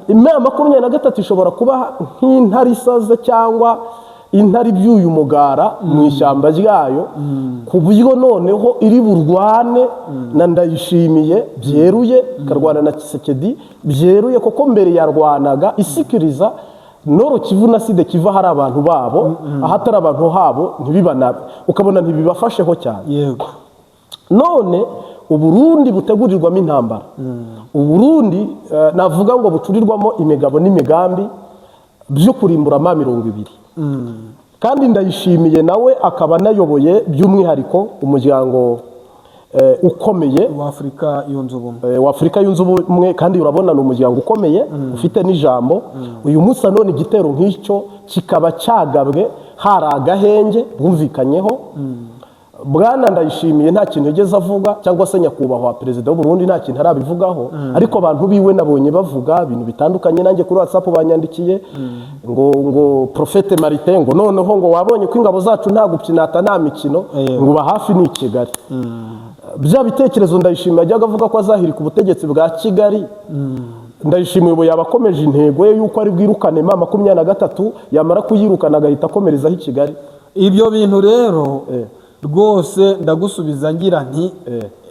imana 23 ishobora kuba nk'intare isaze cyangwa intare by'uyu mugara mu ishyamba ryayo ku buryo noneho iri burwane na Ndayishimiye byeruye karwana na Kisekedi byeruye koko mbere yarwanaga isikiriza Noro Kivu na Side Kivu hari abantu babo ahatari abantu habo ntibibanabe ukabona ntibibafasheho cyane yego none Uburundi butegurirwamo intambara Uburundi navuga ngo bucurirwamo imigabo n'imigambi byo kurimbura ama 200 kandi Ndayishimiye nawe akaba nayoboye by'umwihariko umuryango ukomeye wa Afrika yunze ubumwe kandi urabona no umuryango ukomeye ufite n'ijambo uyu munsi none igitero nk'icyo kikaba cyagabwe hari agahenge bumvikanyeho Bwana Ndayishimiye nta kintu yageze avuga cyangwa se nyakubahwa perezida w'u Burundi nta kintu arabivugaho ariko abantu biwe nabonye bavuga ibintu bitandukanye nanjye kuri WhatsApp banyandikiye ngo Prophete Martin ngo noneho ngo wabonye ko ingabo zacu nta gupyinata nta mikino ngo ba hafi ni Kigali bya bitekerezo Ndayishimiye ajyaga avuga ko azahirika ubutegetsi bwa Kigali Ndayishimiye ubu yabakomeje intego ye yuko ari bwirukane mama 23 yamara kuyirukana agahita akomerezaho i Kigali ibyo bintu rero rwose ndagusubiza ngira nti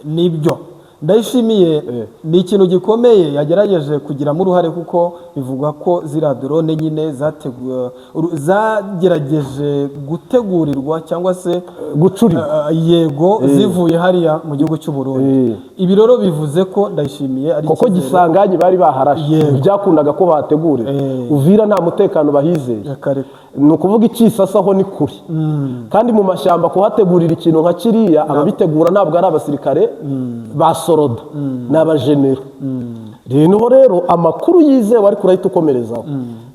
nibyo Ndayishimiye ni ikintu gikomeye yagerageje kugiramo uruhare kuko bivugwa ko zira drone nyine zagerageje gutegurirwa cyangwa se gucurira yego zivuye hariya mu gihugu cy'u Burundi ibi rero bivuze ko Ndayishimiye ari koko gisanganye bari baharashe byakundaga ko bategurira Uvira nta mutekano bahizeye ni ukuvuga ikisasaho ni kuri kandi mu mashyamba kuhategurira ikintu nka kiriya ababitegura ntabwo ari abasirikare basoroda n'abajenero rero amakuru yizewe ari kurahita ukomerezaho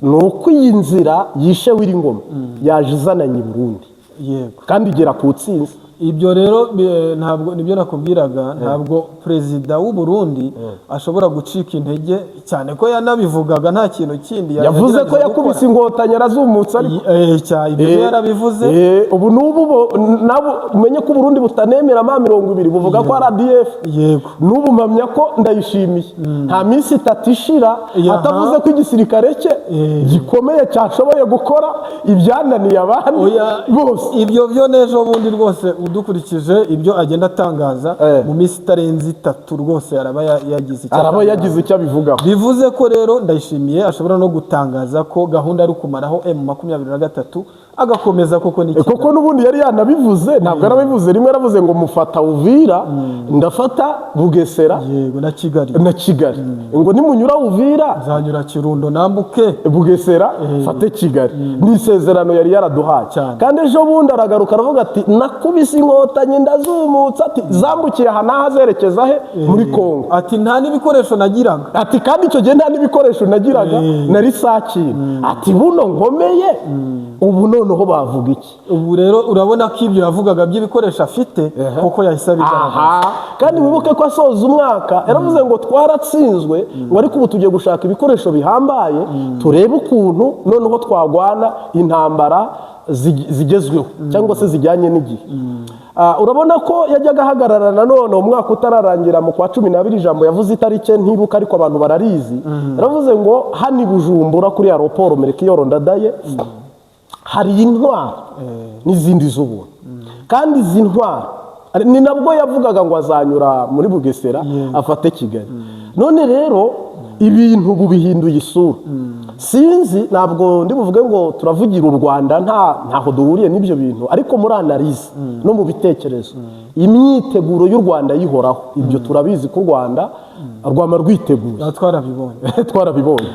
ni uko iyi nzira yishe Wiringoma yaje izananye i Burundi yego kandi igera ku tsinzi ibyo rero ntabwo nibyo nakubwiraga ntabwo perezida w'u Burundi ashobora gucika intege cyane ko yanabivugaga nta kintu kindi yavuze ko yakubise ingotanya razumutse ibyo yarabivuze ubu nubu nabo umenye ko Burundi butanemera ama 200 buvuga ko RDF yego nubu mpamya ko Ndayishimiye nta minsi tatishira atavuze ko igisirikare cye gikomeye cyashoboye gukora ibyananiye abandi bose ibyo byo nejo bundi rwose udukurikije ibyo agenda atangaza mu minsi itarenze 3 rwose araba yagize icyo abivugaho bivuze ko rero Ndayishimiye ashobora no gutangaza ko gahunda ari kumaraho M23 agakomeza koko ni koko nubundi yari yanabivuze ntabwo arabivuze rimwe aravuze ngo mufata Uvira ndafata Bugesera yego na Kigali ngo nimunyura Uvira zanyura Kirundo nambuke Bugesera fate Kigali ni isezerano yari yaraduhaye kandi ejo bundi aragaruka aravuga ati nakubise inkotanye ndazumutsa ati zambukiye aha nahazerekeza he muri Kongo ati nta n'ibikoresho nagiraga ati kandi icyo gihe nta n'ibikoresho nagiraga nari sakira ati buno nkomeye ubu noneho bavuga iki ubu rero urabona ko ibyo yavugaga by'ibikoresho afite kuko yahise abigaragaza kandi wibuke ko asoza umwaka yaravuze ngo twaratsinzwe ngo ariko ubu tugiye gushaka ibikoresho bihambaye turebe ukuntu noneho twagwana intambara zigezweho cyangwa se zijyanye n'igihe urabona ko yajyaga ahagarara nanone umwaka utararangira mu kwa 12 ijambo yavuze itariki ntibuka ariko abantu bararizi yaravuze ngo hani Bujumbura kuri aeroport Melchior Ndadaye hari intwara n'izindi z'ubuntu kandi izi ntwara ni nabwo yavugaga ngo azanyura muri Bugesera afate Kigali none rero ibintu bubihinduye isura sinzi ntabwo ndi buvuge ngo turavugira u Rwanda ntaho duhuriye n'ibyo bintu ariko muri analyse no mu bitekerezo imyiteguro y'u Rwanda yihoraho ibyo turabizi ko u Rwanda rwama rwiteguye twarabibonye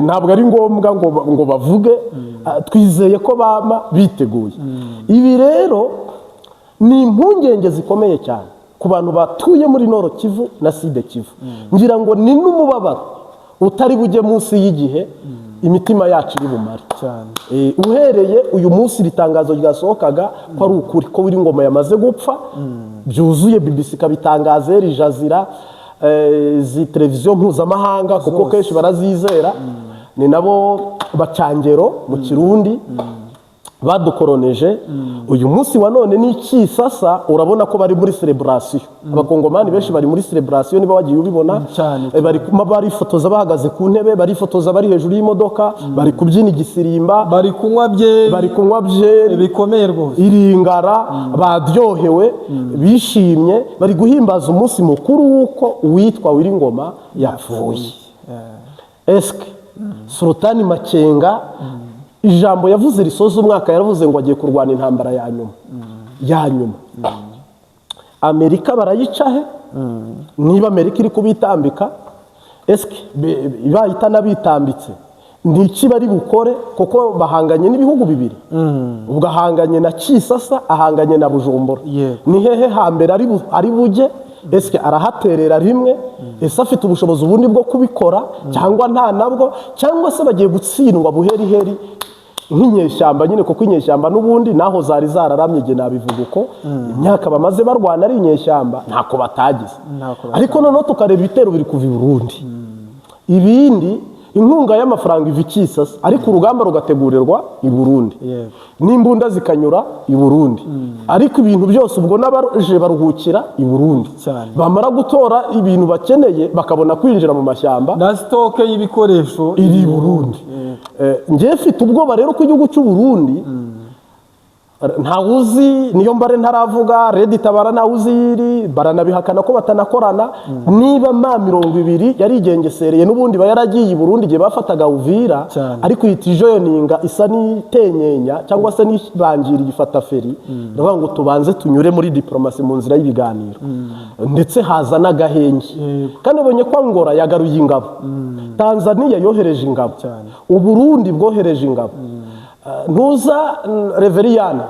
ntabwo ari ngombwa ngo bavuge twizeye ko bama biteguye ibi rero ni impungenge zikomeye cyane ku bantu batuye muri Noro Kivu na Side Kivu ngira ngo ni n'umubabaro utari bujye munsi y'igihe imitima yacu iri bumare cyane uhereye uyu munsi ritangazo ryasohokaga ko ari ukuri ko Wiringoma yamaze gupfa byuzuye BBC kabitangaza Al Jazeera zi televiziyo mpuzamahanga kuko kenshi barazizera ni nabo bacangero mu Kirundi badukoroneje uyu munsi wa none ni Kisasa urabona ko bari muri celebration abakongomani benshi bari muri celebration niba wagiye ubibona bari barifotoza bahagaze ku ntebe barifotoza bari hejuru y'imodoka bari kubyina igisirimba bari kunywa byeri bikomeye rwose iringara badyohewe bishimye bari guhimbaza umunsi mukuru w'uko uwitwa Wiringoma yapfuye. Eske Sultani Makenga ijambo yavuze risoza umwaka yaravuze ngo agiye kurwana intambara ya nyuma Amerika barayica he? Niba Amerika iri kubitambika eske bayita nabitambitse ni iki bari bukore kuko bahanganye n'ibihugu bibiri ubwo ahanganye na Kisasa ahanganye na Bujumbura ni hehe hambere ari bujye eske arahaterera rimwe ese afite ubushobozi ubundi bwo kubikora cyangwa nta nabwo cyangwa se bagiye gutsindwa buheri nk'inyeshyamba nyine kuko inyeshyamba n'ubundi naho zari zararamye igihe nabivuga uko imyaka bamaze barwana ari inyeshyamba ntako batagize ariko noneho tukareba ibitero biri kuva i Burundi ibindi inkunga y'amafaranga iva Kisasa ariko urugamba rugategurirwa i Burundi n'imbunda zikanyura i Burundi ariko ibintu byose ubwo n'abaje baruhukira i Burundi bamara gutora ibintu bakeneye bakabona kwinjira mu mashyamba na stoke y'ibikoresho iri i Burundi. Ngiye mfite ubwoba rero ko igihugu cy'u Burundi ntawuzi niyo mbare ntaravuga Red Tabara ntawuzi yiri baranabihakana ko batanakorana niba M20 yarigengesereye n'ubundi bayaragiye i Burundi gihe bafataga Uvira ariko yitijoyoninga isa n'itenyenya cyangwa se nibangira igifata feri ndavuga ngo tubanze tunyure muri diplomasi mu nzira y'ibiganiro ndetse haza n'agahenge kandi ubonye ko Angola yagaruye ingabo Tanzania yohereje ingabo u Burundi bwohereje ingabo ntuza Reveriyani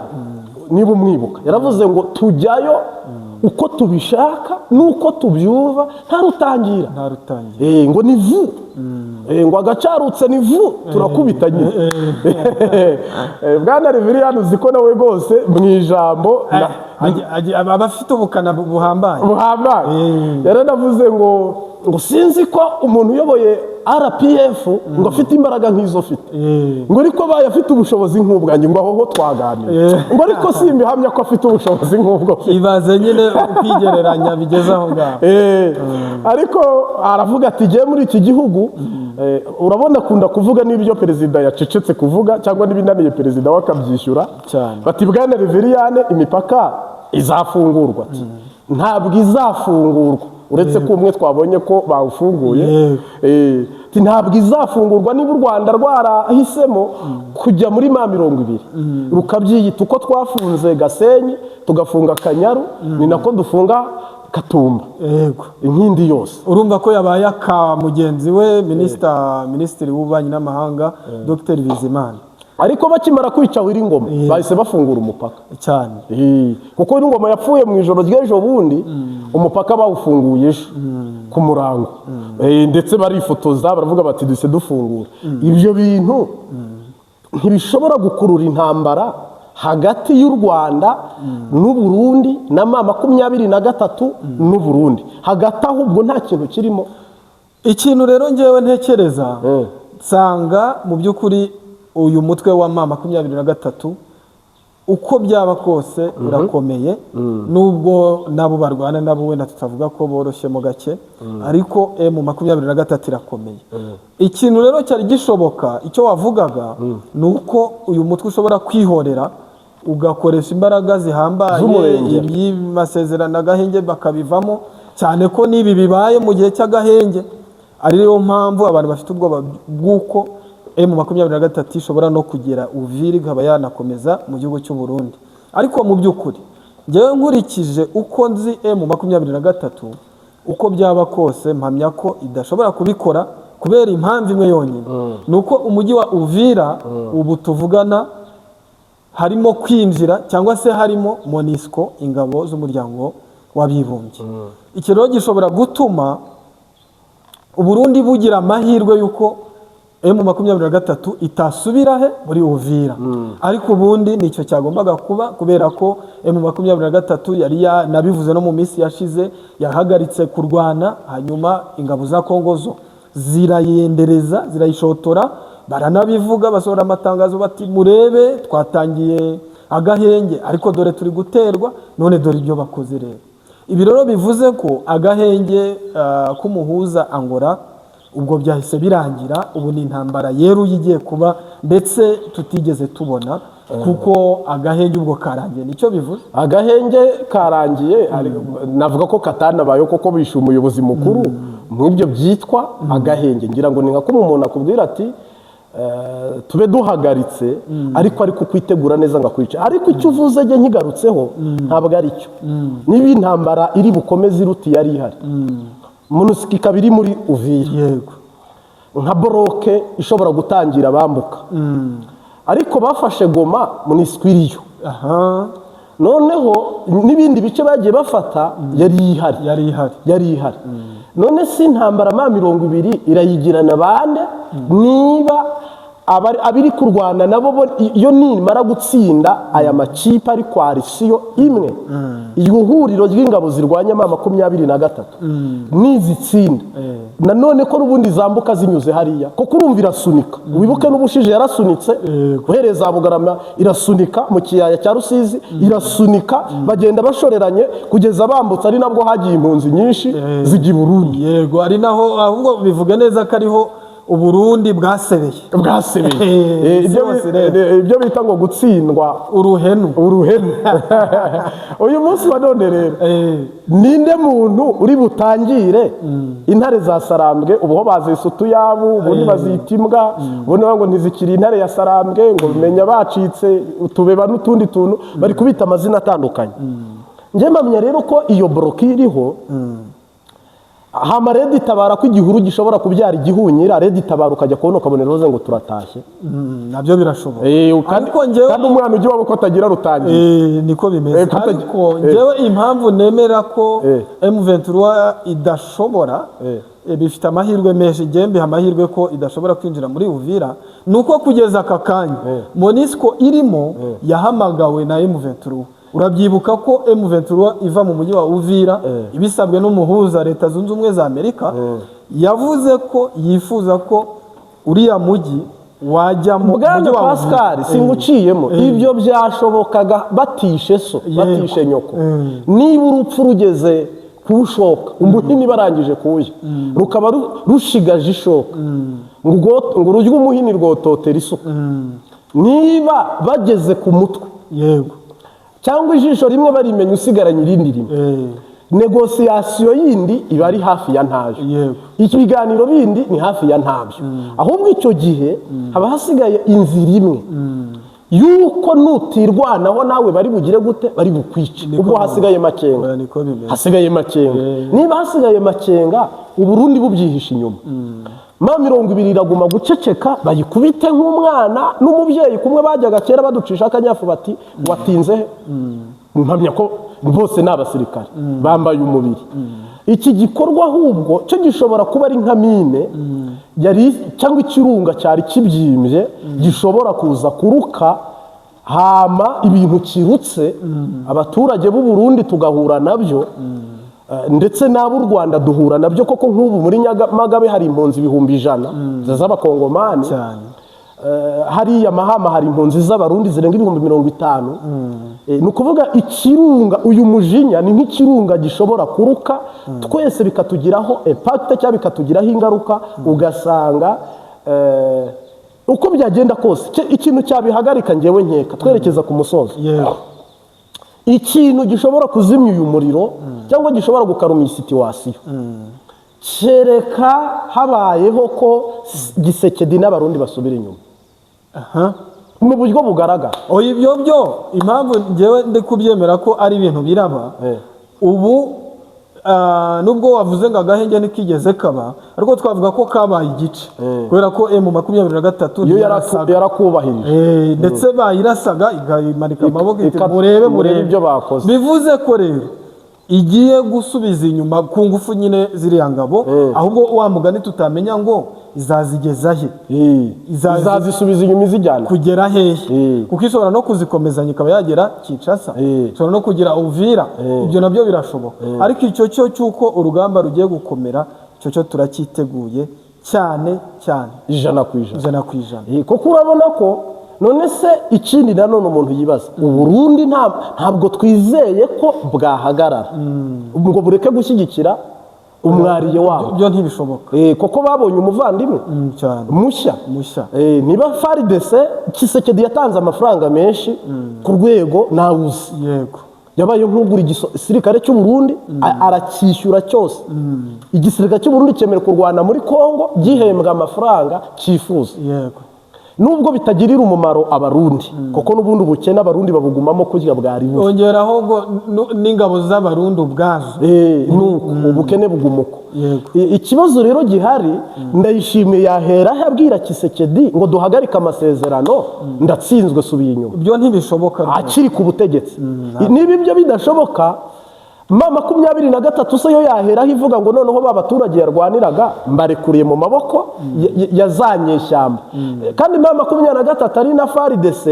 niba umwibuka yaravuze ngo tujyayo uko tubishaka nuko tubyumva ntarutangira ngo ni vu ngo agacarutse ni vu turakubita nyine bwana Reveriyani uziko nawe rwose mu ijambo abafite ubukana buhambaye yaranavuze ngo sinzi ko umuntu uyoboye RPF ngo afite imbaraga nk'izo afite ngo ariko baye afite ubushobozi nk'ubwanjye ngo aho twaganira ngo ariko simbihamya ko afite ubushobozi nk'ubwo ibaze nyine kwigereranya bigeze aho ngaho ariko aravuga ati giye muri iki gihugu urabona akunda kuvuga n'ibyo perezida yacecetse kuvuga cyangwa n'ibinaniye perezida wakabyishyura bati bwana Reveriyani imipaka izafungurwa ntabwo izafungurwa uretse ko umwe twabonye ko bawufunguye ntabwo izafungurwa niba u Rwanda rwarahisemo kujya muri M20 rukabyiyita uko twafunze Gasenyi tugafunga Kanyaru ni nako dufunga Katumba inkindi yose urumva ko yabaye aka mugenzi we minisitiri w'ububanyi n'amahanga Dr Bizimana ariko bakimara kwica Wiringoma bahise bafungura umupaka cyane kuko Wiringoma yapfuye mu ijoro ry'ejo bundi umupaka bawufunguye ejo ku murango ndetse barifotoza baravuga bati duse dufungura ibyo bintu ntibishobora gukurura intambara hagati y'u Rwanda n'u Burundi na M23 n'u Burundi hagati aho ubwo nta kintu kirimo ikintu rero ngewe ntekereza nsanga mu by'ukuri uyu mutwe wa M23 uko byaba kose urakomeye nubwo nabo barwana nabo wenda tutavuga ko boroshye mu gake ariko M23 irakomeye ikintu rero cyari gishoboka icyo wavugaga nuko uyu mutwe ushobora kwihorera ugakoresha imbaraga zihambaye iby'amasezerano agahenge bakabivamo cyane ko nibi bibaye mu gihe cy'agahenge ariyo mpamvu abantu bafite ubwoba bw'uko M23 ishobora no kugera Uvira ikaba yanakomeza mu gihugu cy'u Burundi ariko mu by'ukuri ngewe nkurikije uko nzi M23 uko byaba kose mpamya ko idashobora kubikora kubera impamvu imwe yonyine nuko umujyi wa Uvira ubu tuvugana harimo kwinjira cyangwa se harimo MONUSCO ingabo z'umuryango w'abibumbye iki rero gishobora gutuma u Burundi bugira amahirwe yuko M23 itasubira he muri Uvira ariko ubundi nicyo cyagombaga kuba kubera ko M23 yari nabivuze no mu minsi yashize yahagaritse kurwana hanyuma ingabo za Kongo zo zirayendereza zirayishotora baranabivuga basohora amatangazo bati murebe twatangiye agahenge ariko dore turi guterwa none dore ibyo bakoze rero. Ibi rero bivuze ko agahenge k'umuhuza Angola ubwo byahise birangira, ubu ni intambara yeruye igiye kuba ndetse tutigeze tubona, kuko agahenge ubwo karangiye. Nicyo bivuze agahenge karangiye. Navuga ko katanabayeho koko bishe umuyobozi mukuru mw'ibyo byitwa agahenge. Ngira ngo ni nka kumwe umuntu akubwira ati tube duhagaritse ariko kwitegura neza ngo akwice. Ariko icyo uvuze jye nkigarutseho ntabwo ari cyo. Niba intambara iri bukomeze iruti yari ihari, MONUSCO ikaba iri muri Uvira, yego, nka boroke ishobora gutangira bambuka, ariko bafashe Goma MONUSCO iriyo. Noneho n'ibindi bice bagiye bafata yari ihari. None si intambara ma 20 irayigirana bande? Niba abiri kurwana nabo iyo nimara gutsinda aya makipe ari koalisiyo imwe, iryo huriro ry'ingabo zirwanya ma 23 nizitsinda, nanone ko n'ubundi zambuka zinyuze hariya ko kurumva irasunika. Wibuke n'ubushije yarasunitse, uhereza Bugarama irasunika, mu kiyaya cya Rusizi irasunika, bagenda bashoreranye kugeza bambutse, ari nabwo hagiye impunzi nyinshi zigi Burundi. Yego, ari naho ahubwo bivuga neza ko ariho Uburundi bwasebeye. Ibyo bita ngo gutsindwa uruhenu. Uyu munsi wa none rero ninde muntu uri butangire intare za Sarambwe? Ubuho bazise utuyabu, ubundi bazita imbwa, ubundi ngo ntizikiri intare ya Sarambwe, ngo bimenya bacitse utubeba n'utundi tuntu, bari kubita amazina atandukanye. Nje mpamya rero ko iyo bloki iriho, hama Redi Tabara ko igihuru gishobora kubyara igihunyira, Redi Tabara ukajya kubona ukabona roze ngo turatashye. Nabyo birashoboka. Kandi umwana ujye wabo ko atagira rutangiye. Niko bimeze. Ariko ngewe impamvu nemera ko M23 idashobora, bifite amahirwe menshi, gembe amahirwe ko idashobora kwinjira muri Uvira, nuko kugeza aka kanya MONUSCO irimo yahamagawe na M23. Urabyibuka ko M23 iva mu mujyi wa Uvira ibisabwe n'umuhuza Leta Zunze Ubumwe za Amerika, yavuze ko yifuza ko uriya mujyi wajya mu mujyi wa Pascal singuciyemo. Ibyo byashobokaga batishe batishe nyoko. Niba urupfu rugeze kushoka, umuhini barangije kuya rukaba rushigaje ishoka, ngo urujye umuhini rwototera isuka. Niba bageze ku mutwe, yego, cyangwa ijisho rimwe barimenya usigaranye irindi rimwe, negosiyasiyo yindi iba ari hafi ya ntayo, ibiganiro bindi ni hafi ya ntabyo. Ahubwo icyo gihe haba hasigaye inzira imwe yuko nutirwanaho nawe bari bugire gute, bari bukwice. Ubwo hasigaye makenga, niba hasigaye makenga Uburundi bubyihisha inyuma, ma 20 iraguma guceceka, bayikubite nk'umwana n'umubyeyi kumwe bajyaga kera baducisha akanyafu bati watinze. Mpamya ko bose n'abasirikare bambaye umubiri. Iki gikorwa ahubwo cyo gishobora kuba ari nka mine yari cyangwa ikirunga cyari kibyimbye gishobora kuza kuruka, hama ibintu kirutse abaturage b'u Burundi tugahura nabyo, ndetse n'ab'u Rwanda duhura nabyo. Koko nk'ubu muri Nyamagabe hari impunzi 100,000 z'abakongomani, hariya Mahama hari impunzi z'abarundi zirenga 50,000. Ni ukuvuga ikirunga, uyu mujinya ni nk'ikirunga gishobora kuruka, twese bikatugiraho impact cyangwa bikatugiraho ingaruka. Ugasanga uko byagenda kose ikintu cyabihagarika, ngewe nkeka twerekeza ku musozo, ikintu gishobora kuzimya uyu muriro cyangwa gishobora gukaruma iyi situwasiyo, kereka habayeho ko Gisekedi n'abarundi basubira inyuma mu buryo bugaragara. Ibyo byo impamvu ngewe ndi kubyemera ko ari ibintu biraba ubu, nubwo wavuze ngo agahenge ntikigeze kaba, ariko twavuga ko kabaye igice, kubera ko M23 iyo yarakubahirije, ndetse bayirasaga igayimanika amaboko iti murebe ibyo bakoze. Bivuze ko rero igiye gusubiza inyuma ku ngufu nyine ziriya ngabo, ahubwo wa mugani tutamenya ngo izazigeza he, izazisubiza inyuma izijyana kugera hehe, kuko ishobora no kuzikomezanya ikaba yagera Kinshasa, ishobora no kugira Uvira. Ibyo nabyo birashoboka, ariko icyo cyo cyuko urugamba rugiye gukomera, icyo cyo turacyiteguye cyane cyane ijana ku ijana. ijana ku ijana. Kuko urabona ko none se ikindi nanone umuntu yibaza, Uburundi ntabwo twizeye ko bwahagarara ngo bureke gushyigikira umwariye wabo. Byo ntibishoboka. Koko babonye umuvandimwe cyane mushya. Niba FARDC Tshisekedi yatanze amafaranga menshi ku rwego nawuzi. Yego. Yabaye nk'ugura igisirikare cy'u Burundi aracyishyura cyose. Igisirikare cy'u Burundi cyemerewe kurwana muri Kongo gihembwa amafaranga cyifuza. Yego. Nubwo bitagirira umumaro abarundi kuko n'ubundi ubukene abarundi babugumamo kurya bwari buke. Ongeraho ngo n'ingabo z'abarundi ubwazo. Nuko ubukene bugumuko. Ikibazo rero gihari, Ndayishimiye yahera abwira Tshisekedi ngo duhagarike amasezerano, ndatsinzwe subiye inyuma. Ibyo ntibishoboka akiri ku butegetsi. Niba ibyo bidashoboka, M23 se yo yaheraho ivuga ngo noneho babaturage yarwaniraga mbarekuriye mu maboko yazanyeshyamba. Kandi M23 ari na FARDC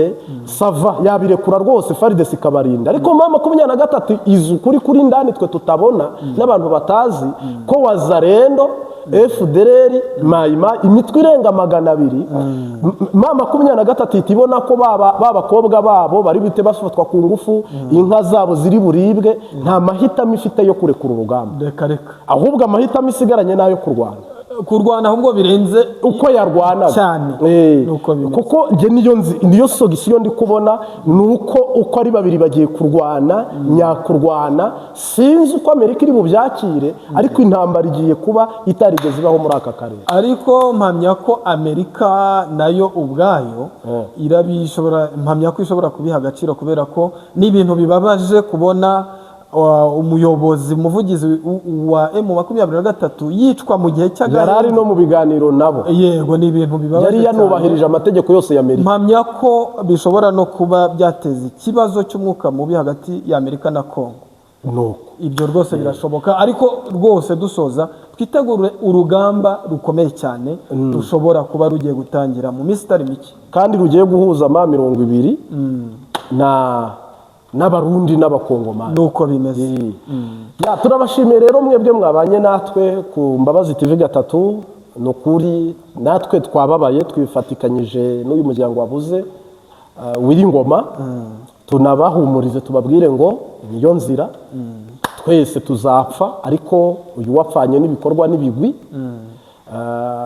sava yabirekura rwose, FARDC ikabarinda. Ariko M23 izu kuri ndani twe tutabona n'abantu batazi ko Wazalendo, FDLR, Maima, imitwe irenga 200 M23 itibona ko babakobwa babo bari bite bafatwa ku ngufu, inka zabo ziri buribwe, nta mahitamo ifite yo kurekura urugamba. Reka ahubwo amahitamo isigaranye nayo kurwana ahubwo birenze uko yarwanaga cyane. Kuko niyo sogisiyo ndi kubona, nuko uko ari babiri bagiye kurwana nyakurwana. Sinzi uko Amerika iri bubyakire, ariko intambara igiye kuba itarigeze ibaho muri aka karere. Ariko mpamya ko Amerika nayo ubwayo mpamya ko ishobora kubiha agaciro, kubera ko n'ibintu bibabaje kubona umuvugizi wa M23 yicwa mu gihe cy'agahinda. Yarari no mu biganiro nabo. Yego, ni ibintu bibabaje. Yari yanubahirije amategeko yose ya Amerika. Mpamya ko bishobora no kuba byateza ikibazo cy'umwuka mubi hagati ya Amerika na Kongo. Ibyo rwose birashoboka, ariko rwose dusoza twitegure urugamba rukomeye cyane rushobora kuba rugiye gutangira mu minsi itari mike, kandi rugiye guhuza M20 n'abarundi n'abakongomani. Nuko bimeze. Turabashimiye rero mwebwe mwabanye natwe ku Mbabazi TV 3. Nukuri natwe twababaye, twifatikanyije n'uyu muryango wabuze w'Ingoma. Tunabahumurize tubabwire ngo niyo nzira, twese tuzapfa, ariko uyu wapfanye n'ibikorwa n'ibigwi.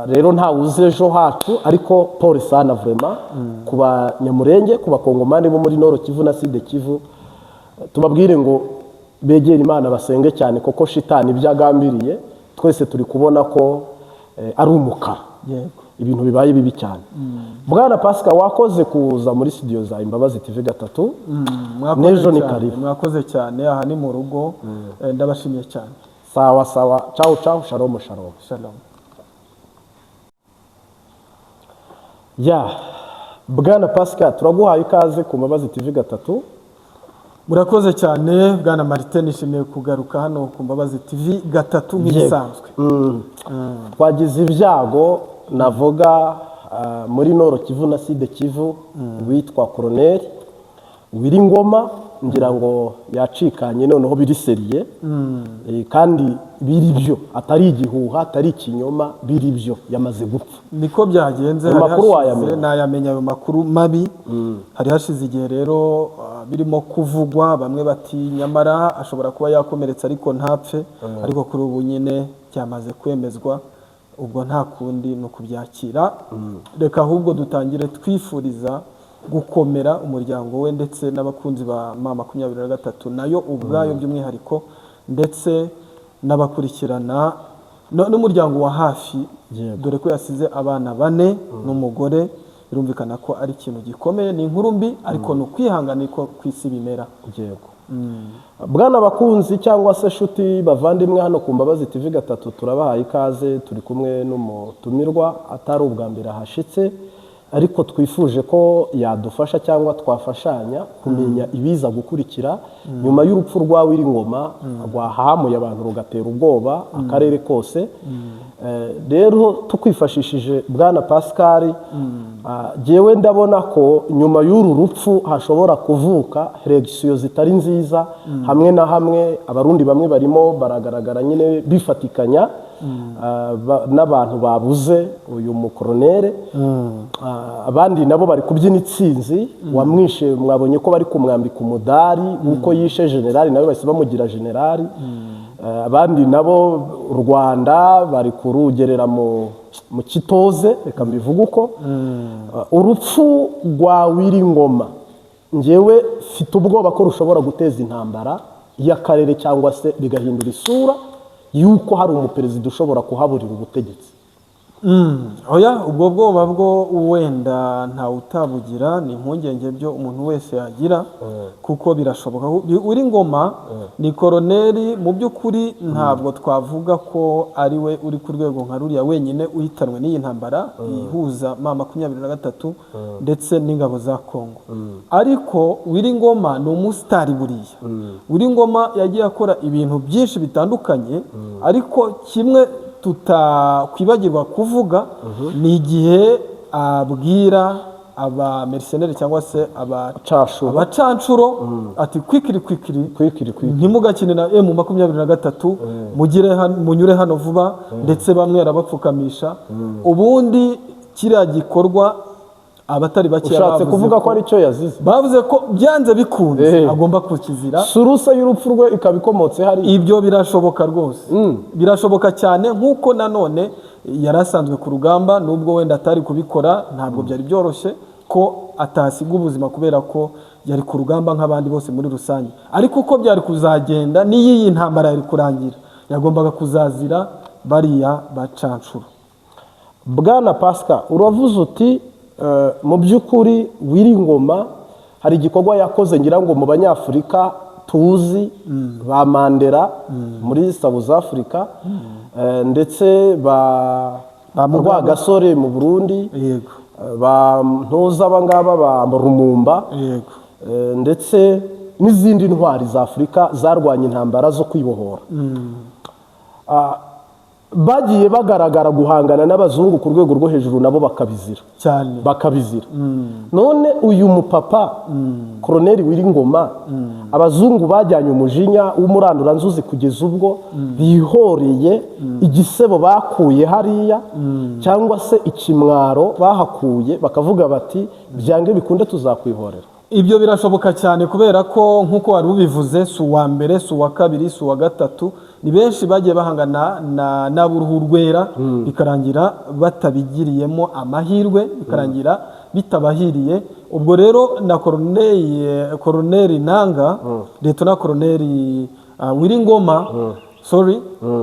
Rero nta uzi ejo hacu, ariko Paul sana vraiment ku Banyamurenge, ku Bakongomani bo muri Nord Kivu na Sud Kivu, tubabwire ngo begere Imana basenge cyane, kuko shitani ibyagambiriye twese turi kubona ko ari umukara. Ibintu bibaye bibi cyane. Bwana Pascal, wakoze kuza muri studio za Imbabazi TV 3. Nejo ni karibu. Mwakoze cyane, aha ni mu rugo. Ndabashimiye cyane. Sawa sawa. Ciao, shalom. Bwana Pascal, turaguhaye ikaze ku Mbabazi TV 3. Murakoze cyane Bwana Martin, nishimiye kugaruka hano ku Mbabazi TV 3 nk'ibisanzwe. Twagize ibyago navuga muri Nord Kivu na Sud Kivu, witwa Colonel W'Ingoma, ngira ngo yacikanye noneho biri seriye. Kandi biri byo, atari igihuha, atari ikinyoma, biri byo, yamaze gupfa. Niko byagenze. Amakuru wayamenya? Nayamenya ayo makuru mabi. Hari hashize igihe rero birimo kuvugwa, bamwe bati nyamara ashobora kuba yakomeretse ariko ntapfe, ariko kuri ubu nyine cyamaze kwemezwa. Ubwo nta kundi no kubyakira. Reka ahubwo dutangire twifuriza gukomera umuryango we ndetse n'abakunzi ba M23 nayo ubwayo by'umwihariko, ndetse n'abakurikirana n'umuryango wa hafi, dore ko yasize abana 4 n'umugore. Birumvikana ko ari ikintu gikomeye, ni inkuru mbi, ariko no kwihangana ko kwisi bimera. Bwana bakunzi cyangwa se shuti bavandimwe, hano ku Mbabazi TV 3 turabahaye ikaze. Turi kumwe n'umutumirwa atari ubwa mbere ahashitse, ariko twifuje ko yadufasha cyangwa twafashanya kumenya ibiza gukurikira nyuma y'urupfu rwa W'Ingoma rwahamuye abantu rugatera ubwoba akarere kose. Rero tukwifashishije Bwana Pascal, jewe ndabona ko nyuma y'uru rupfu hashobora kuvuka reaction zitari nziza. Hamwe na hamwe abarundi bamwe barimo baragaragara nyine bifatikanya n'abantu babuze uyu mukoronere. Abandi nabo bari kubyina intsinzi, wamwishe mwabonye ko bari kumwambika umudari uko yishe generali, nawe bahise bamugira generali. Abandi nabo u Rwanda bari kurugerera mu kitoze, reka mbivuge uko. Urupfu rwa Wiringoma njyewe mfite ubwoba ko rushobora guteza intambara y'akarere cyangwa se bigahindura isura yuko hari umuperezida ushobora kuhaburira ubutegetsi. Oya, ubwo bwoba bwo wenda ntawe utabugira, ni impungenge byo umuntu wese yagira, kuko birashoboka. Wiringoma ni koroneri, mu by'ukuri ntabwo twavuga ko ari we uri ku rwego nka ruriya wenyine uhitanwe n'iyi ntambara ihuza M23 ndetse n'ingabo za Kongo. Ariko Wiringoma ni umusitari buriya. Wiringoma yagiye akora ibintu byinshi bitandukanye, ariko kimwe tutakwibagirwa kuvuga ni igihe abwira aba mercenaires cyangwa se abacanshuro ati kwikiri ntimugakine na M23, munyure hano vuba, ndetse bamwe arabapfukamisha. Ubundi kiriya gikorwa abatari bake ushatse kuvuga ko ari cyo yazize, bavuze ko byanze bikunze agomba kukizira. Surusa y'urupfu rwe ikabikomotse hari ibyo. Birashoboka rwose, birashoboka cyane, nk'uko nanone yarasanzwe ku rugamba, nubwo wenda atari kubikora, ntabwo byari byoroshye ko atasiga ubuzima kubera ko yari ku rugamba nk'abandi bose muri rusange. Ariko uko byari kuzagenda n'iyi ntambara yari kurangira, yagombaga kuzazira bariya bacanshuro. Bwana Pascal, uravuze uti mu by'ukuri Wiringoma hari igikorwa yakoze ngira ngo mu Banyafurika tuzi, ba Mandela muri South Africa, ndetse ba Rwagasore mu Burundi, ba Ntuza abangaba ba Rumumba, ndetse n'izindi ntwari za Afurika zarwanya intambara zo kwibohora. Bagiye bagaragara guhangana n'abazungu ku rwego rwo hejuru, nabo bakabizira cyane, bakabizira. None uyu mupapa koroneri Wiringoma, abazungu bajyanye umujinya w'umuranduranzuzi kugeza ubwo bihoreye igisebo bakuye hariya, cyangwa se ikimwaro bahakuye, bakavuga bati byange bikunde tuzakwihorera. Ibyo birashoboka cyane, kubera ko nk'uko wari ubivuze, si uwa mbere, si uwa kabiri, si uwa gatatu, ni benshi bagiye bahangana n'ab'uruhu rwera, bikarangira batabigiriyemo amahirwe, bikarangira bitabahiriye. Ubwo rero na koroneri Nanga, Liyetona Koroneri Wiringoma,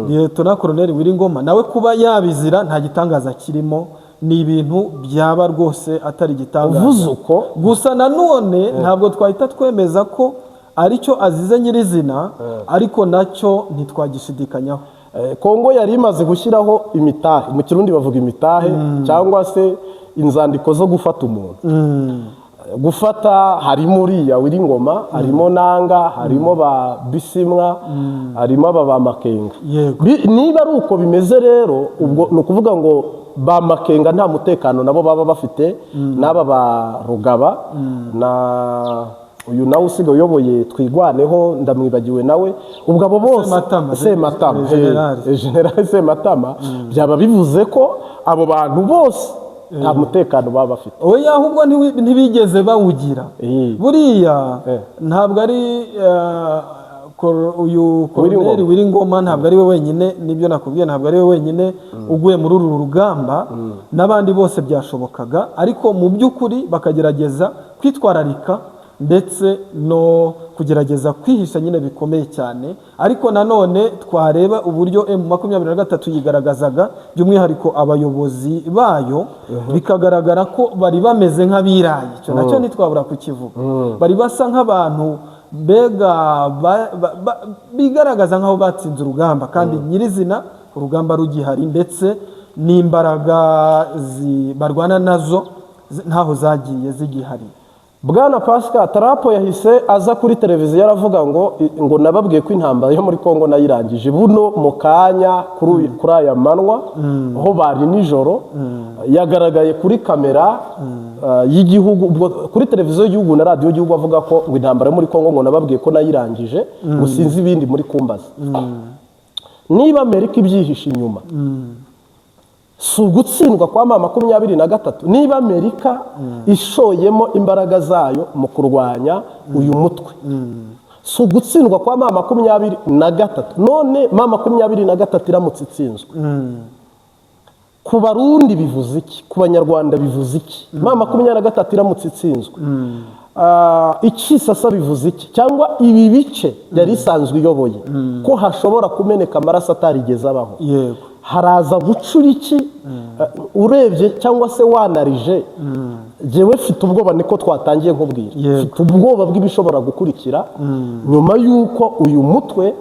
Liyetona Koroneri Wiringoma nawe kuba yabizira nta gitangaza kirimo, ni ibintu byaba rwose atari gitangaza. Uvuze uko gusa nanone ntabwo twahita twemeza ko aricyo azize nyirizina, ariko nacyo ntitwagishidikanyaho. Kongo yari imaze gushyiraho imitahe, mu Kirundi bavuga imitahe, cyangwa se inzandiko zo gufata umuntu. Gufata harimo uriya Wiringoma, harimo Nanga, harimo ba Bisimwa, harimo aba ba Makenga. Niba ari uko bimeze rero, ubwo ni ukuvuga ngo ba Makenga nta mutekano nabo baba bafite, n'aba ba Rugaba, na uyu nawe usigaye uyoboye Twigwaneho, ndamwibagiwe nawe. Ubwo abo bose Sematama, General Sematama, byaba bivuze ko abo bantu bose nta mutekano baba bafite. Oya, ahubwo ntibigeze bawugira. Buriya ntabwo ari uyu koroneri Wiringoma, ntabwo ari we wenyine, nibyo nakubwiye, ntabwo ari we wenyine uguye muri uru rugamba, n'abandi bose byashobokaga, ariko mu by'ukuri bakagerageza kwitwararika ndetse no kugerageza kwihisha nyine bikomeye cyane. Ariko nanone twareba uburyo M23 yigaragazaga, by'umwihariko abayobozi bayo, bikagaragara ko bari bameze nk'abirayi. Icyo nacyo ntitwabura kukivuga. Bari basa nk'abantu mbega bigaragaza nk'aho batsinze urugamba, kandi nyirizina urugamba rugihari, ndetse n'imbaraga barwana nazo ntaho zagiye zigihari. Bwana Pascal, Tarapo yahise aza kuri televiziyo aravuga ngo nababwiye ko intambara yo muri Kongo nayirangije. Buno mu kanya kuri aya manwa, aho bari nijoro, yagaragaye kuri kamera y'igihugu, kuri televiziyo y'igihugu na radiyo y'igihugu, avuga ko ngo intambara yo muri Kongo ngo nababwiye ko nayirangije, ngo sinzi ibindi muri kumbaza. niba Amerika ibyihishe inyuma si ugutsindwa kwa M23, niba Amerika ishoyemo imbaraga zayo mu kurwanya uyu mutwe si ugutsindwa kwa M23. none M23 iramutse itsinzwe, ku Barundi bivuze iki? Ku Banyarwanda bivuze iki? M23 iramutse itsinzwe, iki sasa bivuze iki? Cyangwa ibi bice yari isanzwe iyoboye ko hashobora kumeneka amaraso atarigeze abaho, yego, haraza gucura iki? Urebye cyangwa se wanarije, jewe mfite ubwoba, niko twatangiye nkubwira, mfite ubwoba bw'ibishobora gukurikira nyuma y'uko uyu mutwe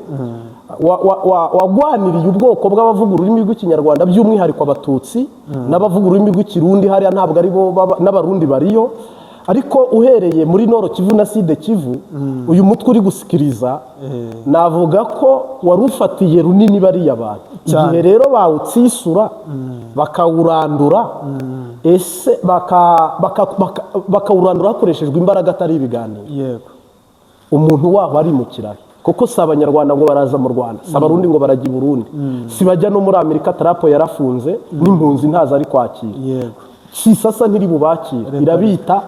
wagwaniriye ubwoko bw'abavuga ururimi rw'ikinyarwanda, by'umwihariko abatutsi n'abavuga ururimi rw'ikirundi, hariya ntabwo ari bo n'abarundi bariyo, ariko uhereye muri Nord Kivu na Sud Kivu uyu mutwe uri gusikiriza, navuga ko wari ufatiye runini bariya abantu. Igihe rero bawutsisura bakawurandura, ese bakawurandura hakoreshejwe imbaraga atari ibiganiro, yego, umuntu wabo ari mu kiraro, kuko si Abanyarwanda ngo baraza mu Rwanda, si Abarundi ngo barajya i Burundi, si bajya no muri Amerika, tarapo yarafunze n'impunzi ntaza ari kwakira, yego, si sasa ntiri bubakira, irabita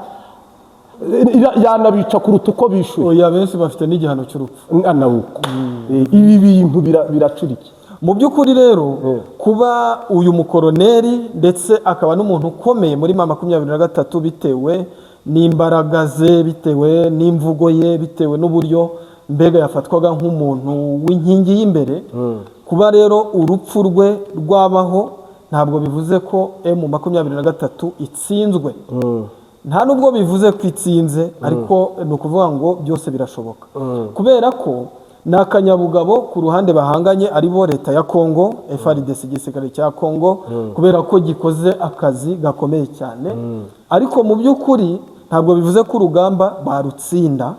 yanabica kuruta uko bishuye. Oya, benshi bafite n'igihano cy'urupfu anabuko. Ibi bintu biracuriki mu by'ukuri rero. Kuba uyu mukoroneri ndetse akaba n'umuntu ukomeye muri M23 bitewe n'imbaraga ze, bitewe n'imvugo ye, bitewe n'uburyo mbega yafatwaga nk'umuntu w'inkingi y'imbere, kuba rero urupfu rwe rwabaho ntabwo bivuze ko M23 itsinzwe, nta nubwo bivuze ko itsinze, ariko ni ukuvuga ngo byose birashoboka, kubera ko ni akanyabugabo ku ruhande bahanganye ari bo leta ya Kongo, FARDC, igisirikare cya Kongo, kubera ko gikoze akazi gakomeye cyane, ariko mu by'ukuri ntabwo bivuze ko urugamba barutsinda,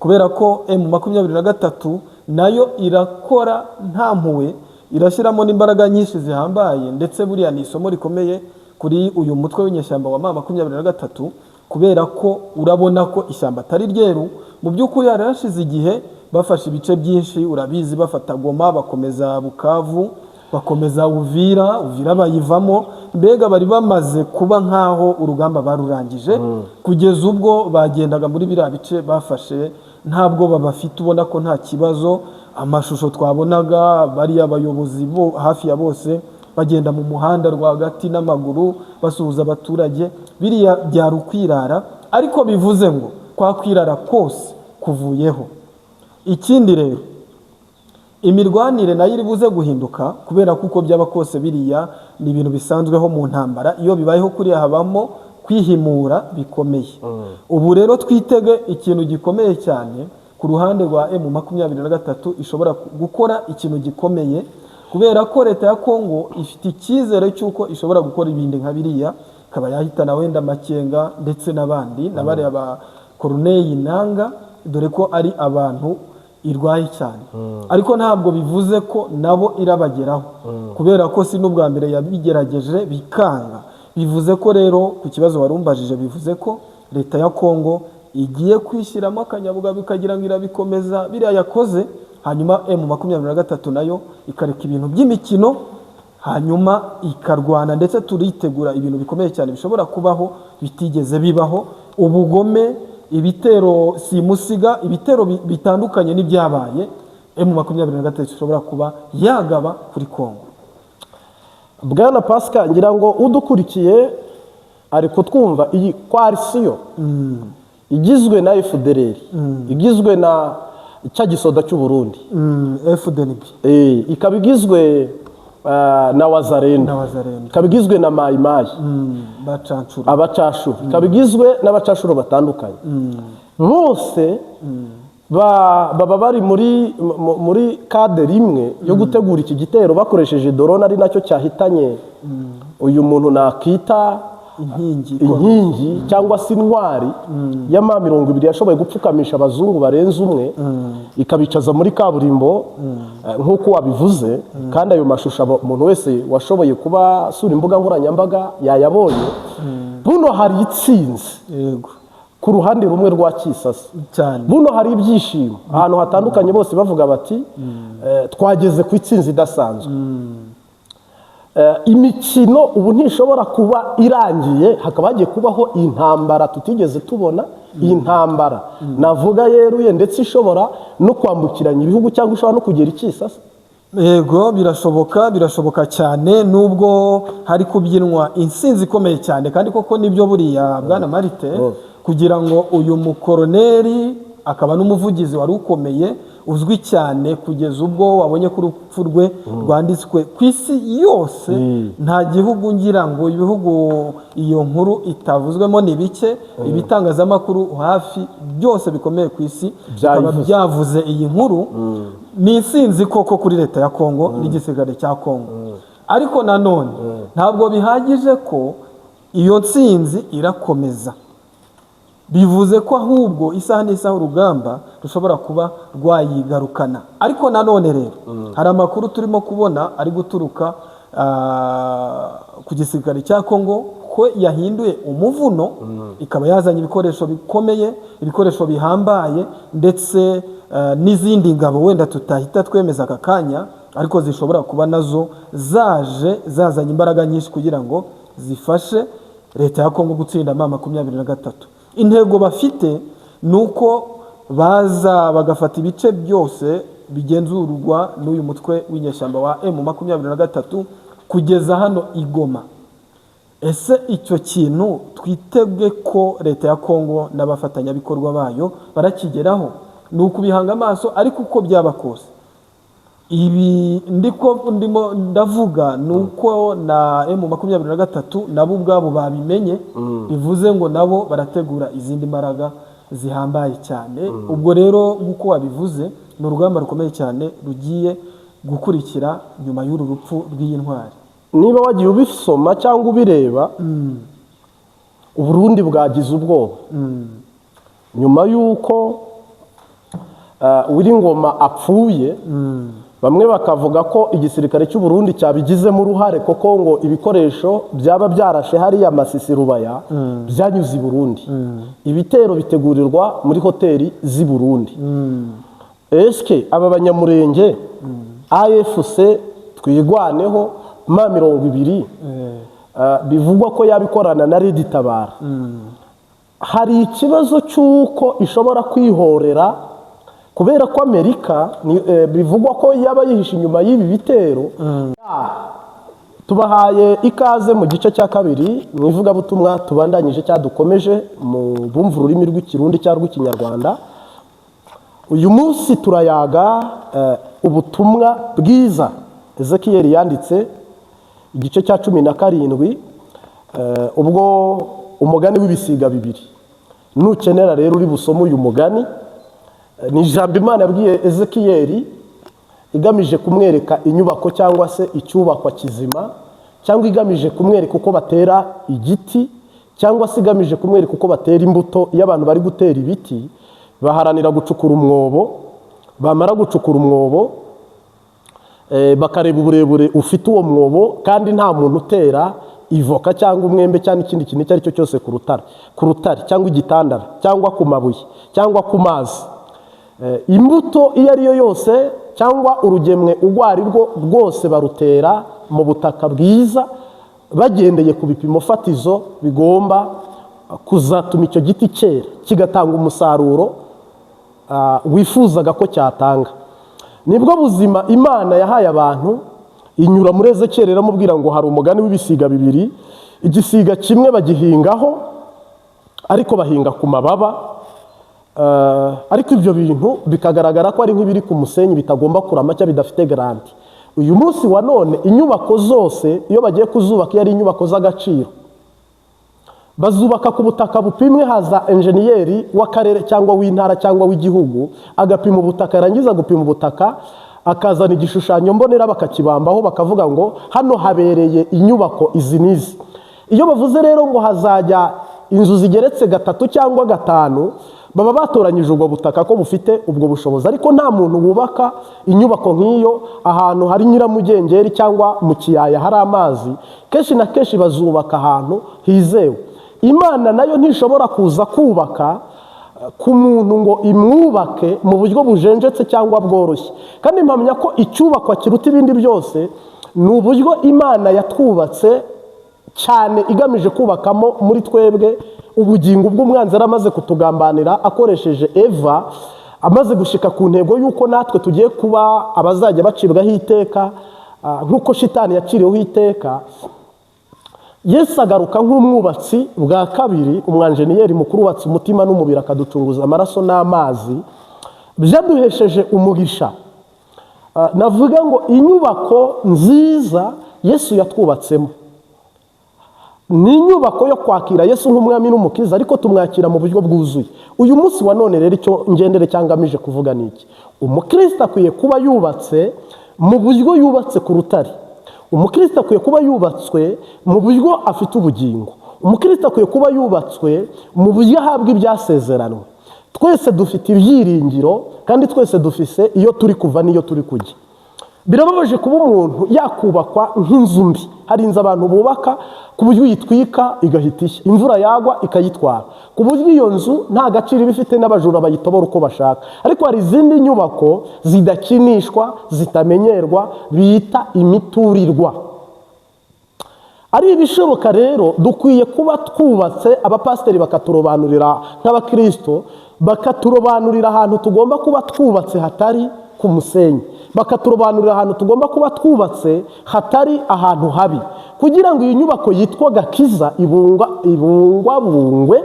kubera ko M23 nayo irakora nta mpuwe, irashyiramo n'imbaraga nyinshi zihambaye, ndetse buriya ni isomo rikomeye kuri uyu mutwe w'inyeshyamba wa M23, kubera ko urabona ko ishyamba atari ryeru. Mu by'ukuri yarashize igihe bafashe ibice byinshi, urabizi, bafata Goma, bakomeza Bukavu, bakomeza Uvira bayivamo, mbega bari bamaze kuba nkaho urugamba barurangije, kugeza ubwo bagendaga muri biriya bice bafashe ntabwo babafite, ubona ko nta kibazo. Amashusho twabonaga bariya abayobozi bo hafi ya bose bagenda mu muhanda rwagati n'amaguru basuhuza abaturage, biriya byari ukwirara, ariko bivuze ngo kwa kwirara kose kuvuyeho. Ikindi rero, imirwanire nayo iri buze guhinduka, kubera kuko byaba kose biriya ni ibintu bisanzweho mu ntambara, iyo bibayeho kuriya habamo kwihimura bikomeye. Ubu rero twitege ikintu gikomeye cyane ku ruhande rwa M23, ishobora gukora ikintu gikomeye, kubera ko leta ya Kongo ifite icyizere cy'uko ishobora gukora ibindi nka biriya, ikaba yahitana wenda Makenga ndetse n'abandi n'abari aba Corneille Nangaa, dore ko ari abantu irwaye cyane, ariko ntabwo bivuze ko nabo irabageraho, kubera ko si n'ubwa mbere yabigerageje bikanga. Bivuze ko rero ku kibazo warumbajije, bivuze ko leta ya Kongo igiye kwishyiramo akanyabugabo ikagira ngo irabikomeza biriya yakoze, hanyuma M23 nayo ikareka ibintu by'imikino, hanyuma ikarwana, ndetse turitegura ibintu bikomeye cyane bishobora kubaho bitigeze bibaho, ubugome, ibitero simusiga, ibitero bitandukanye n'ibyabaye M23 ishobora kuba yagaba kuri Kongo. Bwana Pascal, ngira ngo udukurikiye ari kutwumva, iyi coalition igizwe na FDLR, igizwe na cya gisoda cy'u Burundi, FDNB, ikaba igizwe na Wazalendo, ikaba igizwe na Mai Mai, abacashuru, ikaba igizwe n'abacashuru batandukanye, bose baba bari muri kadere imwe yo gutegura iki gitero bakoresheje drone, ari nacyo cyahitanye uyu muntu nakita inkingi cyangwa se intwari ya M20 yashoboye gupfukamisha abazungu barenze umwe, ikabicaza muri kaburimbo nk'uko wabivuze. Kandi ayo mashusho umuntu wese washoboye kuba sura imbuga nkoranyambaga yayabonye. Buno hari itsinzi, yego, ku ruhande rumwe rwa Kisasa cyane. buno hari ibyishimo ahantu hatandukanye, bose bavuga bati twageze ku itsinzi idasanzwe. Imikino ubu ntishobora kuba irangiye, hakaba hagiye kubaho intambara tutigeze tubona, iyi ntambara navuga yeruye ndetse ishobora no kwambukiranya ibihugu cyangwa ishobora no kugera i Kisasa. Yego, birashoboka cyane, nubwo hari kubyinwa insinzi ikomeye cyane, kandi koko nibyo buriya Bwana Marite, kugira ngo uyu mukoroneri akaba n'umuvugizi wari ukomeye uzwi cyane kugeza ubwo wabonye ko urupfu rwe rwanditswe ku isi yose. Nta gihugu ngira ngo ibihugu iyo nkuru itavuzwemo ni bike, ibitangazamakuru hafi byose bikomeye ku isi bikaba byavuze iyi nkuru. Ni insinzi koko kuri leta ya Kongo n'igisirikare cya Kongo, ariko nanone ntabwo bihagije ko iyo nsinzi irakomeza. Bivuze ko ahubwo isaha n'isaha urugamba rushobora kuba rwayigarukana. Ariko nanone rero hari amakuru turimo kubona ari guturuka ku gisirikare cya Kongo ko yahinduye umuvuno, ikaba yazanye ibikoresho bikomeye, ibikoresho bihambaye, ndetse n'izindi ngabo wenda tutahita twemeza aka kanya, ariko zishobora kuba nazo zazanye imbaraga nyinshi kugira ngo zifashe leta ya Kongo gutsinda M23. Intego bafite ni uko baza bagafata ibice byose bigenzurwa n'uyu mutwe w'inyeshyamba wa M23 kugeza hano i Goma. Ese icyo kintu twitebwe ko leta ya Kongo n'abafatanyabikorwa bayo barakigeraho? Ni ukubihanga amaso, ariko uko byaba kose ibi ndimo ndavuga ni uko na M23 nabo ubwabo babimenye, bivuze ngo nabo barategura izindi mbaraga zihambaye cyane. Ubwo rero nk'uko wabivuze, ni urugamba rukomeye cyane rugiye gukurikira nyuma y'uru rupfu rw'iyi ntwari. Niba wagiye ubisoma cyangwa ubireba, Uburundi bwagize ubwoba nyuma y'uko Uwiringoma apfuye. Bamwe bakavuga ko igisirikare cy'u Burundi cyabigizemo uruhare, koko ngo ibikoresho byaba byarashe hariya Masisi Rubaya byanyuze i Burundi. Ibitero bitegurirwa muri hoteli z'i Burundi. Eske aba banyamurenge AFC twigwaneho M20 bivugwa ko yabikorana na Red Tabara, hari ikibazo cy'uko ishobora kwihorera kubera ko Amerika bivugwa ko yaba yihishe inyuma y'ibi bitero. Tubahaye ikaze mu gice cya kabiri mu ivugabutumwa tubandanyije cyadukomeje mu bumva ururimi rw'ikirundi cyangwa rw'ikinyarwanda. Uyu munsi turayaga ubutumwa bwiza Ezekiel yanditse igice cya 17, ubwo umugani w'ibisiga bibiri. Nukenera rero uri busome uyu mugani, ni ijambo Imana yabwiye Ezekiel igamije kumwereka inyubako cyangwa se icyubakwa kizima, cyangwa igamije kumwereka uko batera igiti, cyangwa se igamije kumwereka uko batera imbuto. Iyo abantu bari gutera ibiti baharanira gucukura umwobo, bamara gucukura umwobo bakareba uburebure ufite uwo mwobo, kandi nta muntu utera ivoka cyangwa umwembe cyangwa ikindi kintu icyo ari cyo cyose ku rutare cyangwa igitandara cyangwa ku mabuye cyangwa ku mazi. Imbuto iyo ari yo yose cyangwa urugemwe urwo ari rwo rwose barutera mu butaka bwiza, bagendeye ku bipimo fatizo bigomba kuzatuma icyo giti cyera kigatanga umusaruro wifuzaga ko cyatanga. Nibwo buzima Imana yahaye abantu inyura muri Ezekiel iramubwira ngo hari umugani w'ibisiga bibiri, igisiga kimwe bagihingaho ariko bahinga ku mababa, ariko ibyo bintu bikagaragara ko ari nk'ibiri ku musenyi bitagomba kurama cyangwa bidafite garanti. Uyu munsi wa none inyubako zose iyo bagiye kuzubaka, iyo ari inyubako z'agaciro, bazubaka ku butaka bupimwe. Haza enjeniyeri w'akarere cyangwa w'intara cyangwa w'igihugu agapima ubutaka, yarangiza gupima ubutaka akazana igishushanyo mbonera bakakibambaho, bakavuga ngo hano habereye inyubako izi n'izi. Iyo bavuze rero ngo hazajya inzu zigeretse 3 cyangwa 5, baba batoranyije ubwo butaka ko bufite ubwo bushobozi. Ariko nta muntu wubaka inyubako nk'iyo ahantu hari nyiramugengeri cyangwa mu kiyaya hari amazi. Kenshi na kenshi bazubaka ahantu hizewe. Imana nayo ntishobora kuza kubaka ku muntu ngo imwubake mu buryo bujenjetse cyangwa bworoshye. Kandi mpamya ko icyubakwa kiruta ibindi byose ni uburyo Imana yatwubatse cyane, igamije kubakamo muri twebwe ubugingo bw'umwanzi yari amaze kutugambanira akoresheje Eva, amaze gushika ku ntego y'uko natwe tugiye kuba abazajya bacibwaho iteka nk'uko shitani yaciriweho iteka. Yesu agaruka nk'umwubatsi bwa kabiri, umwanjeniyeri mukuru wubatse umutima n'umubiri akaducunguza amaraso n'amazi, byaduhesheje umugisha. Navuga ngo inyubako nziza Yesu yatwubatsemo ni inyubako yo kwakira Yesu nk'umwami n'umukiza, ariko tumwakira mu buryo bwuzuye. Uyu munsi wa none rero icyo ngendere cyangwa amije kuvuga ni iki: umukristo akwiye kuba yubatse mu buryo yubatse ku rutare. Umukristo akwiye kuba yubatswe mu buryo afite ubugingo. Umukristo akwiye kuba yubatswe mu buryo ahabwa ibyasezeranwe. Twese dufite ibyiringiro kandi twese dufise iyo turi kuva n'iyo turi kujya. Birababaje kuba umuntu yakubakwa nk'inzu mbi. Hari inzu abantu bubaka ku buryo uyitwika igahita ishya, imvura yagwa ikayitwara, ku buryo iyo nzu nta gaciro iba ifite n'abajura bayitobora uko bashaka. Ariko hari izindi nyubako zidakinishwa, zitamenyerwa, bita imiturirwa. Ari ibishoboka rero dukwiye kuba twubatse, abapasiteri bakaturobanurira nk'abakristo, bakaturobanurira ahantu tugomba kuba twubatse hatari ku musenyi, bakaturobanurira ahantu tugomba kuba twubatse hatari ahantu habi, kugira ngo iyi nyubako yitwa Gakiza ibungwabungwe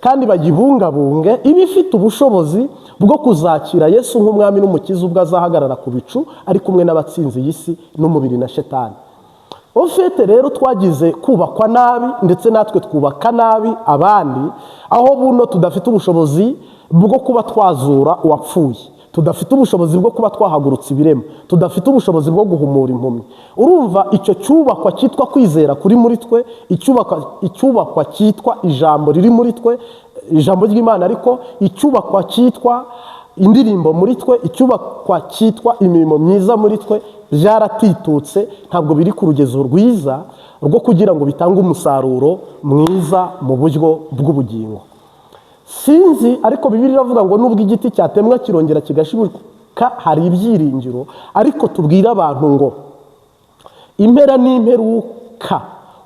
kandi bagibungabunge, iba ifite ubushobozi bwo kuzakira Yesu nk'umwami n'umukiza ubwo azahagarara ku bicu ari kumwe n'abatsinzi y'isi n'umubiri na shetani. Ofete rero twagize kubakwa nabi, ndetse natwe twubaka nabi abandi, aho buno tudafite ubushobozi bwo kuba twazura uwapfuye, tudafite ubushobozi bwo kuba twahagurutsa ibirema, tudafite ubushobozi bwo guhumura impumyi. Urumva icyo cyubakwa cyitwa kwizera kuri muri twe, icyubakwa cyitwa ijambo riri muri twe, ijambo ry'Imana, ariko icyubakwa cyitwa indirimbo muri twe, icyubakwa cyitwa imirimo myiza muri twe, byaratitutse, ntabwo biri ku rugezo rwiza rwo kugira ngo bitange umusaruro mwiza mu buryo bw'ubugingo. Sinzi, ariko Bibiliya iravuga ngo nubwo igiti cyatemwa kirongera kigashibuka hari ibyiringiro. Ariko tubwira abantu ngo impera n'imperuka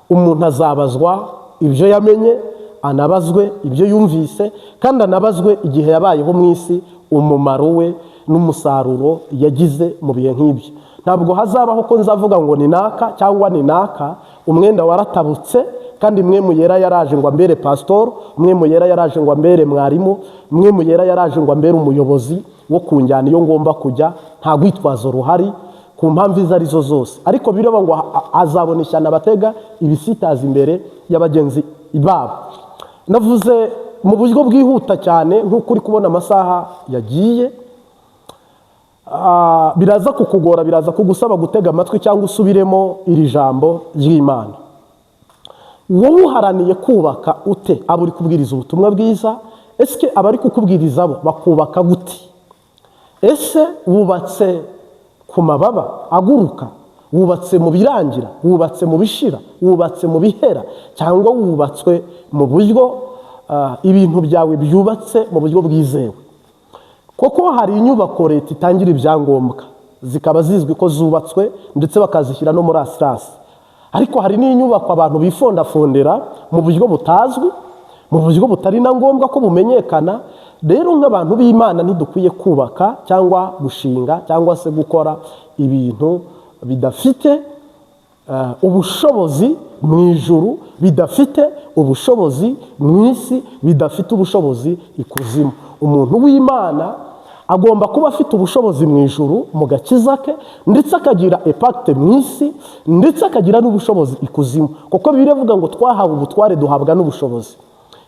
umuntu azabazwa ibyo yamenye, anabazwe ibyo yumvise, kandi anabazwe igihe yabayeho mu isi, umumaro we n'umusaruro yagize mu bihe nk'ibyo. Ntabwo hazabaho ko nzavuga ngo ni naka cyangwa ni naka, umwenda waratabutse, kandi mwe muyera yaraje ngo ambere pastor, mwe muyera yaraje ngo ambere mwarimu, mwe muyera yaraje ngo ambere umuyobozi wo kunjyana iyo ngomba kujya. Nta gwitwazo ruhari ku mpamvu izo arizo zose, ariko biraba ngo azabona ishyano abatega ibisitaza imbere y'abagenzi babo. Navuze mu buryo bwihuta cyane nk'uko uri kubona amasaha yagiye, biraza kukugora, biraza kugusaba gutega amatwi cyangwa usubiremo iri jambo ry'Imana. Wowe uharaniye kubaka ute abo uri kubwiriza ubutumwa bwiza? Ese abari kukubwiriza bo bakubaka gute? Ese wubatse ku mababa aguruka, wubatse mu birangira, wubatse mu bishira, wubatse mu bihera, cyangwa wubatswe mu buryo ibintu byawe byubatse mu buryo bwizewe? Koko hari inyubako leta itangira ibyangombwa zikaba zizwi ko zubatswe, ndetse bakazishyira no muri asirasi. Ariko hari n'inyubako abantu bifondafondera mu buryo butazwi, mu buryo butari na ngombwa ko bumenyekana. Rero nk'abantu b'Imana ntidukwiye kubaka cyangwa gushinga cyangwa se gukora ibintu bidafite ubushobozi mu ijuru, bidafite ubushobozi mu isi, bidafite ubushobozi ikuzimu. Umuntu w'Imana agomba kuba afite ubushobozi mu ijuru mu gakiza ke, ndetse akagira epakite mu isi, ndetse akagira n'ubushobozi ikuzimu. Kuko Bibiliya ivuga ngo twahawe ubutware, duhabwa n'ubushobozi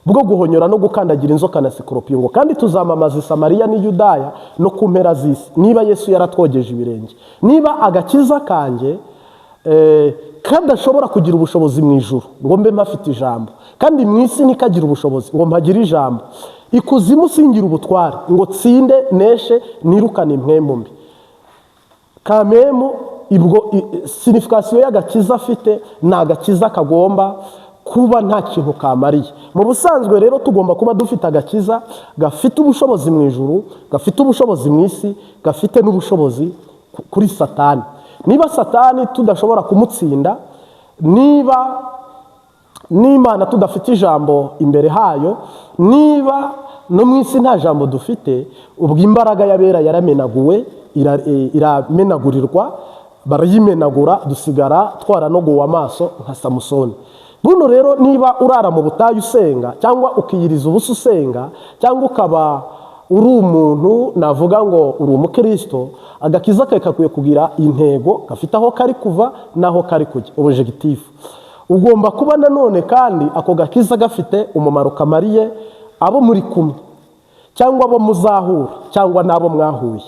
bwo guhonyora no gukandagira inzoka na sikoropiyo, ngo kandi tuzamamaza i Samariya n'i Yudaya no ku mpera z'isi. Niba Yesu yaratwogeje ibirenge, niba agakiza kanjye kadashobora kugira ubushobozi mu ijuru ngo mbe mpafite ijambo, kandi mu isi ntikagire ubushobozi ngo mpagire ijambo, ikuzimu singira ubutware ngo tsinde neshe nirukane impwemu mbi. Kamemu ibwo signification y'agakiza afite ni agakiza kagomba kuba nta kintu kamariye. Mu busanzwe rero tugomba kuba dufite agakiza gafite ubushobozi mu ijuru, gafite ubushobozi mu isi, gafite n'ubushobozi kuri Satani. Niba Satani tudashobora kumutsinda, niba n'Imana tudafite ijambo imbere hayo, niba no mu isi nta jambo dufite, ubwo imbaraga y'abera yaramenaguwe, iramenagurirwa, barayimenagura, dusigara twaranogowe amaso nka Samusoni. Buno rero niba urara mu butayu usenga, cyangwa ukiyiriza ubusa usenga, cyangwa ukaba uri umuntu navuga ngo uri umukristo, agakiza kawe kakwiye kugira intego, gafite aho kari kuva naho kari kujya, objectif. Ugomba kuba nanone kandi ako gakiza gafite umumaro kamariye abo muri kumwe, cyangwa abo muzahura, cyangwa n'abo mwahuye.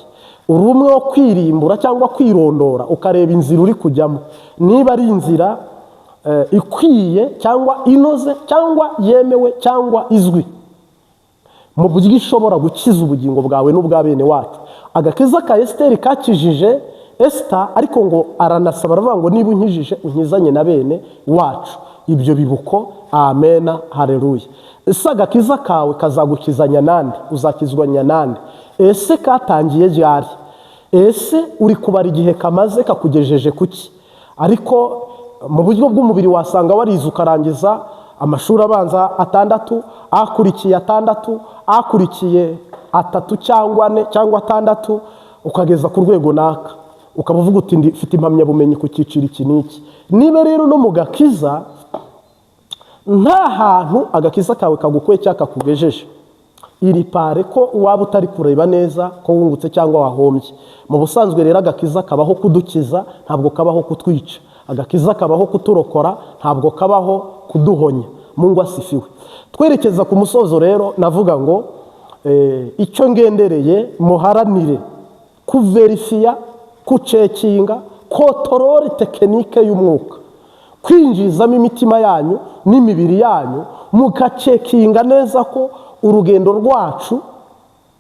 Uri umwe wo kwirimbura cyangwa kwirondora, ukareba inzira uri kujyamo, niba ari inzira ikwiye cyangwa inoze cyangwa yemewe cyangwa izwi, mu buryo ishobora gukiza ubugingo bwawe n'ubwa bene wacu. Agakiza ka Esiteri kakijije Esita, ariko ngo aranasaba, aravuga ngo niba unkijije unkizanye na bene wacu. Ibyo bibuko, amena, haleluya. Ese agakiza kawe kazagukizanya nande? Uzakizwanya nande? Ese katangiye ryari? Ese uri kubara igihe kamaze kakugejeje kuki? Ariko mu buryo bw'umubiri wasanga warize ukarangiza amashuri abanza 6, akurikiye 6, akurikiye 3 cyangwa 4 cyangwa 6, ukageza ku rwego naka, ukaba uvuga uti mfite impamyabumenyi ku cyiciro iki n'iki. Niba rero no mu gakiza nta hantu agakiza kawe kagukuye cyangwa kakugejeje, iri pare ko waba utari kureba neza ko wungutse cyangwa wahombye. Mu busanzwe rero agakiza kabaho kudukiza, ntabwo kabaho kutwica. Agakiza kabaho kuturokora, ntabwo kabaho kuduhonya. Mungu asifiwe. Twerekeza ku musozo rero, navuga ngo icyo ngendereye muharanire kuverifiya, kucekinga, kotorore tekinike y'umwuka, kwinjizamo imitima yanyu n'imibiri yanyu, mugacekinga neza ko urugendo rwacu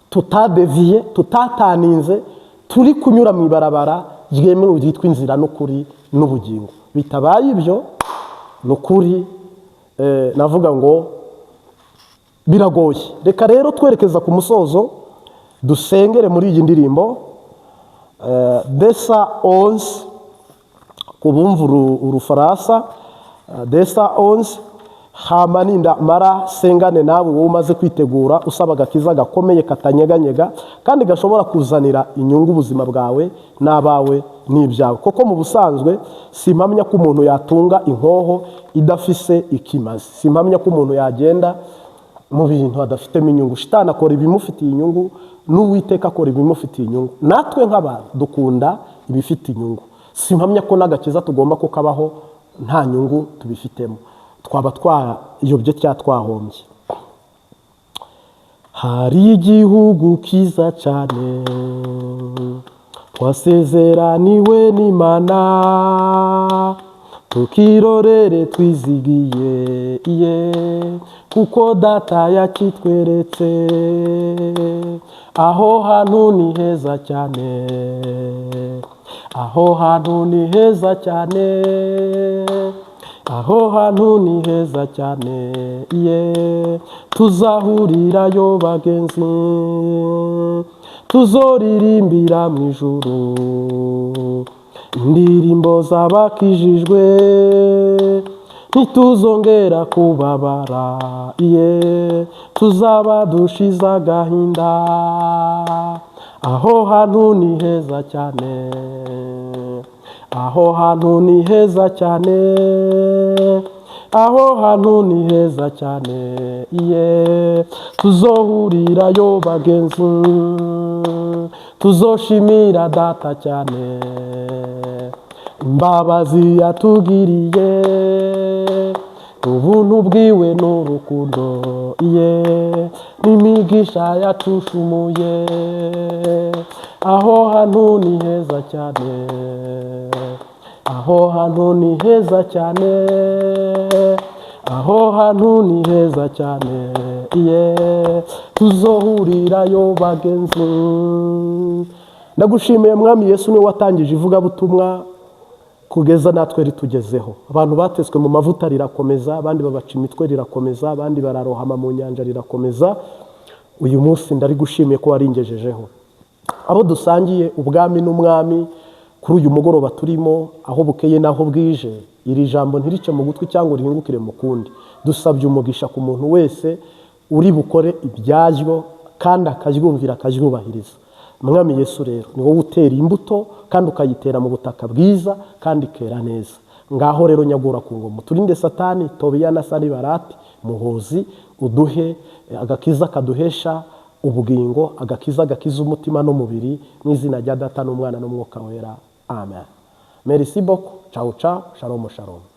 tutadeviye, tutataninze, turi kunyura mu ibarabara ryemewe ryitwa inzira n'ukuri n'ubugingo. Bitabaye ibyo n'ukuri navuga ngo biragoye. Reka rero twerekeza ku musozo, dusengere muri iyi ndirimbo Desa 11, kubumva urufaransa, Desa 11. Hama ninda mara sengane nawe wowe umaze kwitegura, usaba agakiza gakomeye katanyeganyega kandi gashobora kuzanira inyungu ubuzima bwawe n'abawe n'ibyawe. Koko mu busanzwe simpamya ko umuntu yatunga inkoho idafise ikimazi, simpamya ko umuntu yagenda mu bintu adafitemo inyungu. Shitani akora ibimufitiye inyungu, n'Uwiteka akora ibimufitiye inyungu. Natwe nk'abantu dukunda ibifite inyungu. Simpamya ko n'agakiza tugomba ko kabaho nta nyungu tubifitemo, twaba twayobye cyangwa twahombye. Hari igihugu kiza cyane twasezeraniwe n'Imana, tukirorere twizigiye iye, kuko data yakitweretse. Aho hantu ni heza cyane, aho hantu ni heza cyane, aho hantu ni heza cyane iye, tuzahurirayo bagenzi, tuzoririmbira mu ijuru indirimbo z'abakijijwe, ntituzongera kubabara iye, tuzaba dushize agahinda. Aho hantu ni heza cyane, aho hantu ni heza cyane, aho hantu ni heza cyane iye, tuzohurirayo bagenzi, tuzoshimira data cyane imbabazi yatugiriye, ubuntu bwiwe n'urukundo iye, n'imigisha yatushumuye. Aho hantu ni heza cyane, aho hantu ni heza cyane, aho hantu ni heza cyane iye, tuzohurirayo bagenzi. Ndagushimiye Mwami Yesu, niwe watangije ivugabutumwa kugeza natwe ritugezeho. Abantu bateswe mu mavuta rirakomeza, abandi babaca imitwe rirakomeza, abandi bararohama mu nyanja rirakomeza. Uyu munsi ndari gushimiye ko waringejejeho. Abo dusangiye ubwami n'umwami kuri uyu mugoroba turimo, aho bukeye naho bwije, iri jambo ntirice mu gutwi cyangwa rihingukire mu kundi. Dusabye umugisha ku muntu wese uri bukore ibyaryo kandi akaryumvira akaryubahiriza. Mwami Yesu rero ni wowe utera imbuto kandi ukayitera mu butaka bwiza kandi ikera neza. Ngaho rero nyagura ku ngoma, turinde Satani, Tobiya na Sanibalati, Muhozi, uduhe agakiza kaduhesha ubugingo, agakiza gakiza umutima n'umubiri, mu izina rya Data n'Umwana n'Umwuka Wera. Amen. Merci beaucoup. Ciao ciao. Shalom shalom.